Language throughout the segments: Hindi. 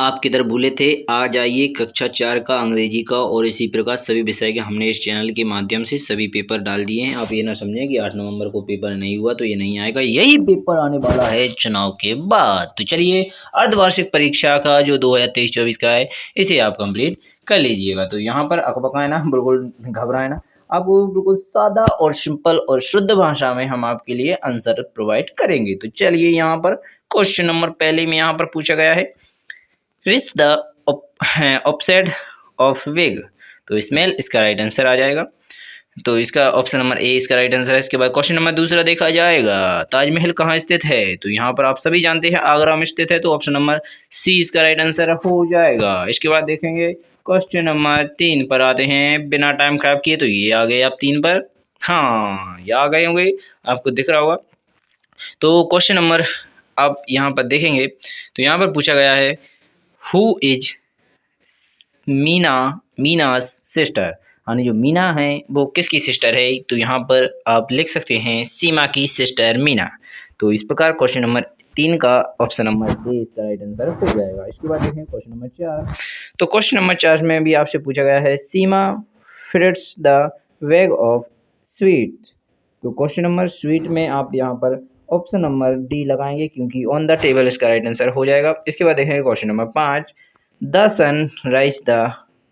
आप किधर भूले थे, आ जाइए कक्षा 4 का अंग्रेजी का और इसी प्रकार सभी विषय के हमने इस चैनल के माध्यम से सभी पेपर डाल दिए हैं। आप ये ना समझें कि 8 नवंबर को पेपर नहीं हुआ तो ये नहीं आएगा, यही पेपर आने वाला है चुनाव के बाद। तो चलिए अर्धवार्षिक परीक्षा का जो 2023-24 का है इसे आप कंप्लीट कर लीजिएगा। तो यहाँ पर अकबकाए ना, बिल्कुल घबराए ना, आपको बिल्कुल सादा और सिंपल और शुद्ध भाषा में हम आपके लिए आंसर प्रोवाइड करेंगे। तो चलिए यहाँ पर क्वेश्चन नंबर पहले में यहाँ पर पूछा गया है, reach the upset of wig. तो इसमें इसका राइट आंसर आ जाएगा। तो इसका ऑप्शन नंबर ए इसका राइट आंसर है। इसके बाद क्वेश्चन नंबर दूसरा देखा जाएगा, ताजमहल कहाँ स्थित है। तो यहाँ पर आप सभी जानते हैं आगरा में स्थित है, तो ऑप्शन नंबर सी इसका राइट आंसर हो जाएगा। इसके बाद देखेंगे क्वेश्चन नंबर 3 पर आते हैं, बिना टाइम खराब किए। तो ये आ गए आप 3 पर, हाँ ये आ गए होंगे, आपको दिख रहा होगा। तो क्वेश्चन नंबर आप यहाँ पर देखेंगे तो यहाँ पर पूछा गया है, हु इज मीनास सिस्टर, यानी जो मीना है वो किसकी सिस्टर है। तो यहाँ पर आप लिख सकते हैं सीमा की सिस्टर मीना। तो इस प्रकार क्वेश्चन नंबर 3 का ऑप्शन नंबर ए इसका राइट आंसर हो जाएगा। इसके बाद देखें क्वेश्चन नंबर 4। तो क्वेश्चन नंबर 4 में भी आपसे पूछा गया है, सीमा फ्रिट्स द वेग ऑफ स्वीट। तो क्वेश्चन नंबर स्वीट में आप यहाँ पर ऑप्शन नंबर डी लगाएंगे, क्योंकि ऑन द टेबल इसका राइट आंसर हो जाएगा। इसके बाद देखेंगे question number 5, the sun rise the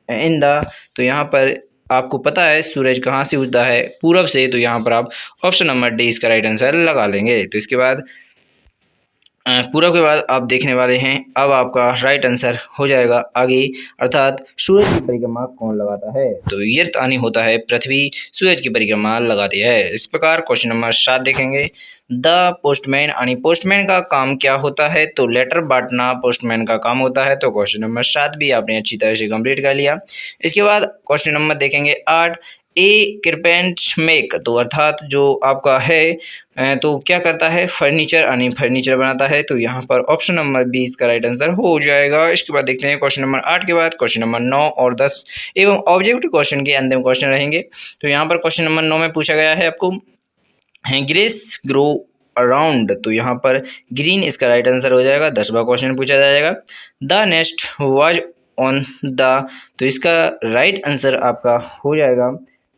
in the. तो यहाँ पर आपको पता है सूरज कहाँ से उगता है, पूरब से। तो यहाँ पर आप ऑप्शन नंबर डी इसका राइट आंसर लगा लेंगे। तो इसके बाद पूरब के बाद आप देखने वाले हैं, अब आपका राइट आंसर हो जाएगा आगे, अर्थात सूरज की परिक्रमा कौन लगाता है। तो यर्थ आनी होता है, पृथ्वी सूरज की परिक्रमा लगाती है। इस प्रकार क्वेश्चन नंबर 7 देखेंगे, द पोस्टमैन यानी पोस्टमैन का काम क्या होता है। तो लेटर बांटना पोस्टमैन का काम होता है। तो क्वेश्चन नंबर 7 भी आपने अच्छी तरह से कंप्लीट कर लिया। इसके बाद क्वेश्चन नंबर देखेंगे 8, ए कारपेंट मेक। तो अर्थात जो आपका है तो क्या करता है, फर्नीचर यानी फर्नीचर बनाता है। तो यहाँ पर ऑप्शन नंबर 20 का राइट आंसर हो जाएगा। इसके बाद देखते हैं क्वेश्चन नंबर 8 के बाद क्वेश्चन नंबर 9 और 10 एवं ऑब्जेक्टिव क्वेश्चन के अंतिम क्वेश्चन रहेंगे। तो यहाँ पर क्वेश्चन नंबर 9 में पूछा गया है आपको, ग्रेस ग्रो अराउंड। तो यहाँ पर ग्रीन इसका राइट आंसर हो जाएगा। 10वां क्वेश्चन पूछा जाएगा, the nest was on the. तो इसका राइट आंसर आपका हो जाएगा।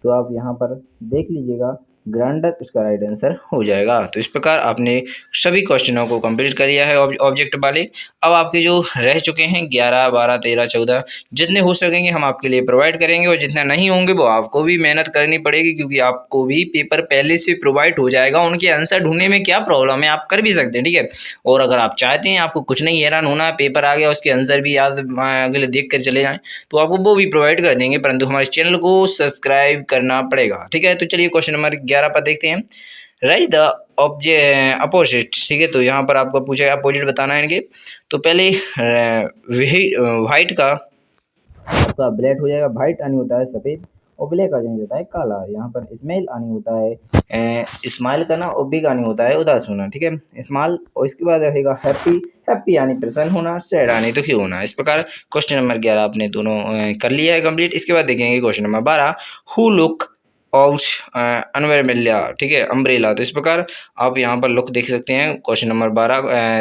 तो आप यहाँ पर देख लीजिएगा, ग्राइंडर इसका राइट आंसर हो जाएगा। तो इस प्रकार आपने सभी क्वेश्चनों को कंप्लीट कर लिया है ऑब्जेक्ट वाले। अब आपके जो रह चुके हैं 11, 12, 13, 14 जितने हो सकेंगे हम आपके लिए प्रोवाइड करेंगे, और जितने नहीं होंगे वो आपको भी मेहनत करनी पड़ेगी, क्योंकि आपको भी पेपर पहले से प्रोवाइड हो जाएगा। उनके आंसर ढूंढने में क्या प्रॉब्लम है, आप कर भी सकते हैं, ठीक है। और अगर आप चाहते हैं आपको कुछ नहीं हैरान होना है, पेपर आ गया उसके आंसर भी याद अगले देख कर चले जाएँ, तो आपको वो भी प्रोवाइड कर देंगे, परंतु हमारे चैनल को सब्सक्राइब करना पड़ेगा, ठीक है। तो चलिए क्वेश्चन नंबर 11 पर देखते हैं, राइट द अपोजिट। ठीक है, तो यहाँ पर आपको पूछा अपोजिट बताना है इनके। तो पहले व्हाइट का आपका ब्लैक हो जाएगा। व्हाइट आनी होता है सफ़ेद और ब्लैक आ जाता है काला। यहाँ पर स्मेल आनी होता है स्माइल करना, और बिग आनी होता है उदास होना, ठीक है, स्माइल। और इसके बाद रहेगा हैप्पी। हैप्पी यानी प्रसन्न होना, सैड यानी दुखी होना। इस प्रकार क्वेश्चन नंबर 11 आपने दोनों कर लिया है कंप्लीट। इसके बाद देखेंगे question number 12, who look of अनवेरमिल्या। ठीक है, अम्ब्रेला। तो इस प्रकार आप यहाँ पर लुक देख सकते हैं। क्वेश्चन नंबर 12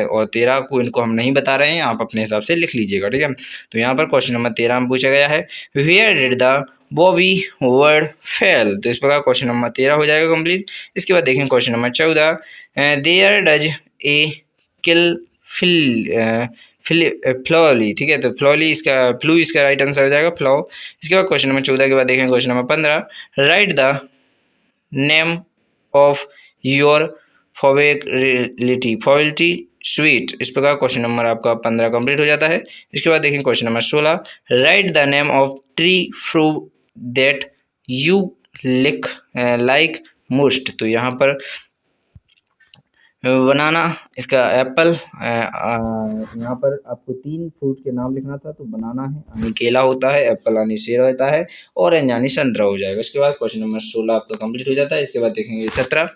और 13 को इनको हम नहीं बता रहे हैं, आप अपने हिसाब से लिख लीजिएगा, ठीक है। तो यहाँ पर क्वेश्चन नंबर 13 में पूछा गया है, where did the Bobby word fail. तो इस प्रकार क्वेश्चन नंबर 13 हो जाएगा कंप्लीट। इसके बाद देखें question number 14, there does a किल फ्लॉली। ठीक है, तो फ्लॉली इसका फ्लू इसका राइट आंसर हो जाएगा, फ्लॉ। इसके बाद क्वेश्चन नंबर 14 के बाद देखें question number 15, write the name of your favourite sweet. इस प्रकार क्वेश्चन नंबर आपका 15 कंप्लीट हो जाता है। इसके बाद देखें question number 16, right the name of tree fruit that you like most. तो यहाँ पर बनाना इसका एप्पल। यहाँ पर आपको 3 फ्रूट के नाम लिखना था। तो बनाना है यानी केला होता है, एप्पल यानी सेब होता है, ऑरेंज यानी संतरा हो जाएगा। इसके बाद क्वेश्चन नंबर 16 आपका कंप्लीट हो जाता है। इसके बाद देखेंगे 17,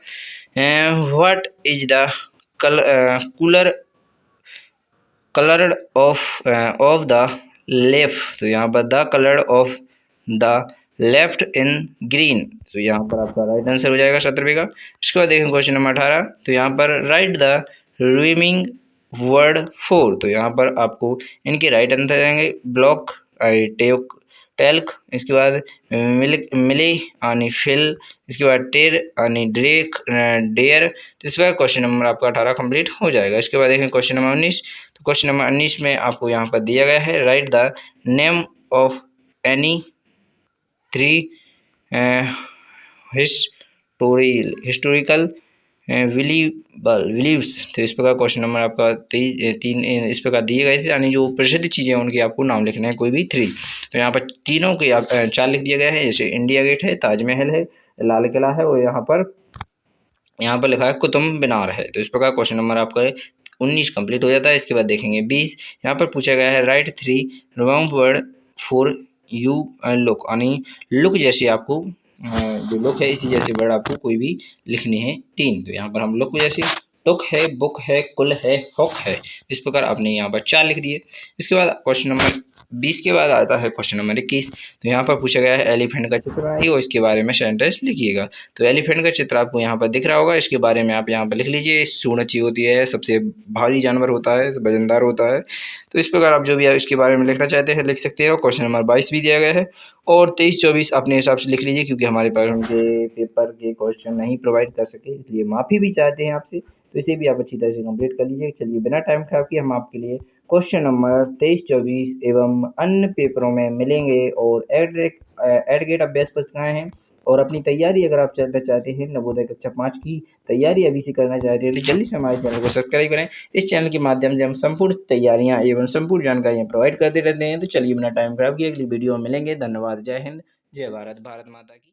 what is the colour of the left. तो यहाँ पर the colour of the left in green. तो यहाँ पर आपका राइट आंसर हो जाएगा 17वें का। इसके बाद देखें क्वेश्चन नंबर 18, तो यहाँ पर राइट द रिमेनिंग वर्ड 4। तो यहाँ पर आपको इनके राइट आंसर आएंगे ब्लॉक, टेल्क, इसके बाद मिले यानी फिल, इसके बाद टेर यानी ड्रेक, डेयर। तो इस बार क्वेश्चन नंबर आपका 18 कंप्लीट हो जाएगा। इसके बाद देखें क्वेश्चन नंबर 19। तो क्वेश्चन नंबर 19 में आपको यहाँ पर दिया गया है write the name of any 3 historical beliefs. तो इस प्रकार क्वेश्चन नंबर आपका 3 इस प्रकार दिए गए थे, यानी जो प्रसिद्ध चीज़ें उनकी आपको नाम लिखना है कोई भी 3। तो यहाँ पर तीनों के 4 लिख दिया गया है, जैसे इंडिया गेट है, ताजमहल है, लाल किला है और यहाँ पर लिखा है कुतुब मीनार है। तो इस प्रकार क्वेश्चन नंबर आपका 19 कंप्लीट हो जाता है। इसके बाद देखेंगे 20। यहाँ पर पूछा गया है right 3 wrong word for you look, यानी लुक जैसे आपको जो लुक है इसी जैसे वर्ड आपको कोई भी लिखने हैं 3। तो यहाँ पर हम लुक जैसे टुक है, बुक है, कुल है, हुक है, इस प्रकार आपने यहाँ पर 4 लिख दिए। इसके बाद क्वेश्चन नंबर 20 के बाद आता है क्वेश्चन नंबर 21। तो यहाँ पर पूछा गया है एलिफेंट का चित्र बनाइए और इसके बारे में सेंटेंस लिखिएगा। तो एलिफेंट का चित्र आपको यहाँ पर दिख रहा होगा, इसके बारे में आप यहाँ पर लिख लीजिए। सूंड अच्छी होती है, सबसे भारी जानवर होता है, वजनदार होता है। तो इस प्रकार आप जो भी इसके बारे में लिखना चाहते हैं लिख सकते हैं। और क्वेश्चन नंबर 22 भी दिया गया है और 23-24 अपने हिसाब से लिख लीजिए, क्योंकि हमारे पास उनके पेपर के क्वेश्चन नहीं प्रोवाइड कर सके, इसलिए माफ़ी भी चाहते हैं आपसे। तो इसे भी आप अच्छी तरह से कंप्लीट कर लीजिए। चलिए बिना टाइम खराब किए हम आपके लिए क्वेश्चन नंबर 23-24 एवं अन्य पेपरों में मिलेंगे। और एडगेट अभ्यास पुस्तिकाएँ हैं और अपनी तैयारी अगर आप करना चाहते हैं, नवोदय कक्षा 5 की तैयारी अभी से करना चाहते हैं, तो जल्दी से हमारे चैनल को सब्सक्राइब करें। इस चैनल के माध्यम से हम संपूर्ण तैयारियां एवं संपूर्ण जानकारियां प्रोवाइड करते रहते हैं। तो चलिए बिना टाइम खराब किए अगली वीडियो में मिलेंगे। धन्यवाद। जय हिंद, जय भारत, भारत माता की।